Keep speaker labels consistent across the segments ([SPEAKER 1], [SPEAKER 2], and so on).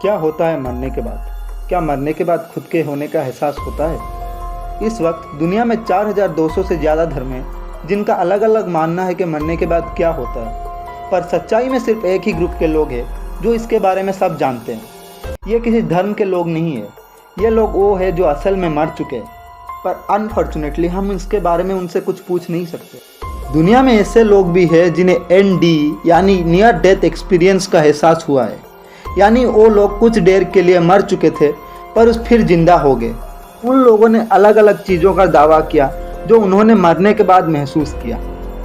[SPEAKER 1] क्या होता है मरने के बाद? क्या मरने के बाद खुद के होने का एहसास होता है? इस वक्त दुनिया में 4200 से ज़्यादा धर्म हैं जिनका अलग अलग मानना है कि मरने के बाद क्या होता है, पर सच्चाई में सिर्फ एक ही ग्रुप के लोग हैं जो इसके बारे में सब जानते हैं। ये किसी धर्म के लोग नहीं है, ये लोग वो है जो असल में मर चुके हैं, पर अनफॉर्चुनेटली हम इसके बारे में उनसे कुछ पूछ नहीं सकते। दुनिया में ऐसे लोग भी हैं जिन्हें ND यानी नियर डेथ एक्सपीरियंस का एहसास हुआ है, यानी वो लोग कुछ देर के लिए मर चुके थे पर फिर जिंदा हो गए। उन लोगों ने अलग अलग चीज़ों का दावा किया जो उन्होंने मरने के बाद महसूस किया।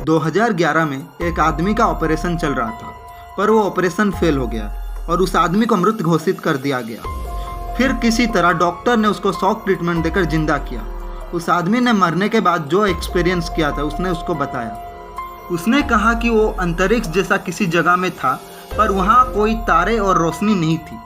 [SPEAKER 1] 2011 में एक आदमी का ऑपरेशन चल रहा था, पर वो ऑपरेशन फेल हो गया और उस आदमी को मृत घोषित कर दिया गया। फिर किसी तरह डॉक्टर ने उसको शॉक ट्रीटमेंट देकर जिंदा किया। उस आदमी ने मरने के बाद जो एक्सपीरियंस किया था उसने उसको बताया। उसने कहा कि वो अंतरिक्ष जैसा किसी जगह में था, पर वहाँ कोई तारे और रोशनी नहीं थी।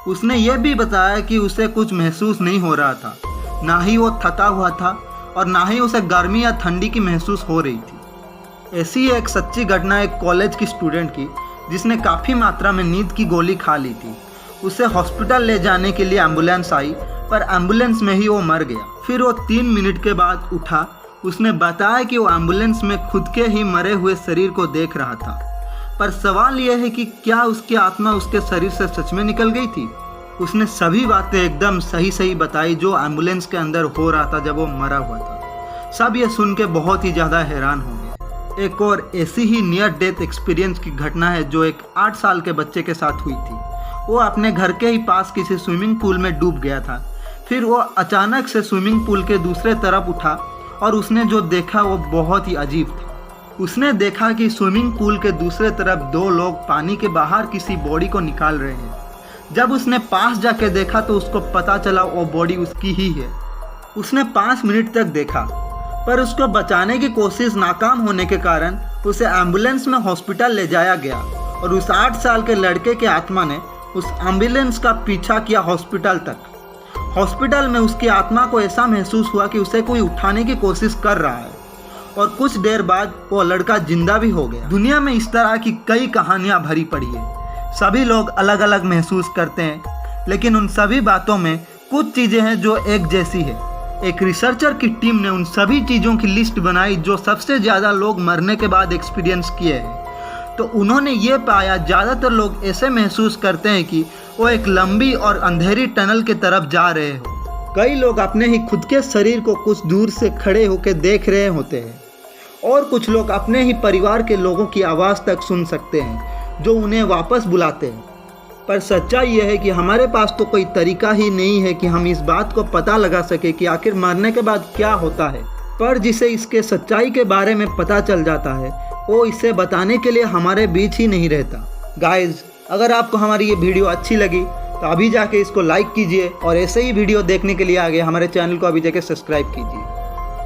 [SPEAKER 1] उसने ये भी बताया कि उसे कुछ महसूस नहीं हो रहा था, ना ही वो थका हुआ था और ना ही उसे गर्मी या ठंडी की महसूस हो रही थी। ऐसी एक सच्ची घटना एक कॉलेज की स्टूडेंट की जिसने काफ़ी मात्रा में नींद की गोली खा ली थी। उसे हॉस्पिटल ले जाने के लिए एम्बुलेंस आई, पर एम्बुलेंस में ही वो मर गया। फिर वो 3 मिनट के बाद उठा। उसने बताया कि वो एम्बुलेंस में खुद के ही मरे हुए शरीर को देख रहा था, पर सवाल यह है कि क्या उसकी आत्मा उसके शरीर से सच में निकल गई थी? उसने सभी बातें एकदम सही बताई जो एम्बुलेंस के अंदर हो रहा था जब वो मरा हुआ था। सब ये सुन के बहुत ही ज़्यादा हैरान हो गए। एक और ऐसी ही नियर डेथ एक्सपीरियंस की घटना है जो एक 8 साल के बच्चे के साथ हुई थी। वो अपने घर के ही पास किसी स्विमिंग पूल में डूब गया था। फिर वो अचानक से स्विमिंग पूल के दूसरे तरफ उठा और उसने जो देखा वो बहुत ही अजीब था। उसने देखा कि स्विमिंग पूल के दूसरे तरफ 2 लोग पानी के बाहर किसी बॉडी को निकाल रहे हैं। जब उसने पास जाके देखा तो उसको पता चला वो बॉडी उसकी ही है। उसने 5 मिनट तक देखा, पर उसको बचाने की कोशिश नाकाम होने के कारण उसे एम्बुलेंस में हॉस्पिटल ले जाया गया और उस 8 साल के लड़के के आत्मा ने उस एम्बुलेंस का पीछा किया हॉस्पिटल तक। हॉस्पिटल में उसकी आत्मा को ऐसा महसूस हुआ कि उसे कोई उठाने की कोशिश कर रहा है और कुछ देर बाद वो लड़का जिंदा भी हो गया। दुनिया में इस तरह की कई कहानियां भरी पड़ी है। सभी लोग अलग अलग महसूस करते हैं, लेकिन उन सभी बातों में कुछ चीज़ें हैं जो एक जैसी है। एक रिसर्चर की टीम ने उन सभी चीज़ों की लिस्ट बनाई जो सबसे ज़्यादा लोग मरने के बाद एक्सपीरियंस किए हैं। तो उन्होंने ये पाया ज़्यादातर लोग ऐसे महसूस करते हैं कि वो एक लंबी और अंधेरी टनल की तरफ जा रहे हो। कई लोग अपने ही खुद के शरीर को कुछ दूर से खड़े होकर देख रहे होते हैं और कुछ लोग अपने ही परिवार के लोगों की आवाज़ तक सुन सकते हैं जो उन्हें वापस बुलाते हैं। पर सच्चाई यह है कि हमारे पास तो कोई तरीका ही नहीं है कि हम इस बात को पता लगा सके कि आखिर मरने के बाद क्या होता है। पर जिसे इसके सच्चाई के बारे में पता चल जाता है वो इसे बताने के लिए हमारे बीच ही नहीं रहता। गाइज, अगर आपको हमारी ये वीडियो अच्छी लगी तो अभी जाके इसको लाइक कीजिए और ऐसे ही वीडियो देखने के लिए आगे हमारे चैनल को अभी जाके सब्सक्राइब कीजिए।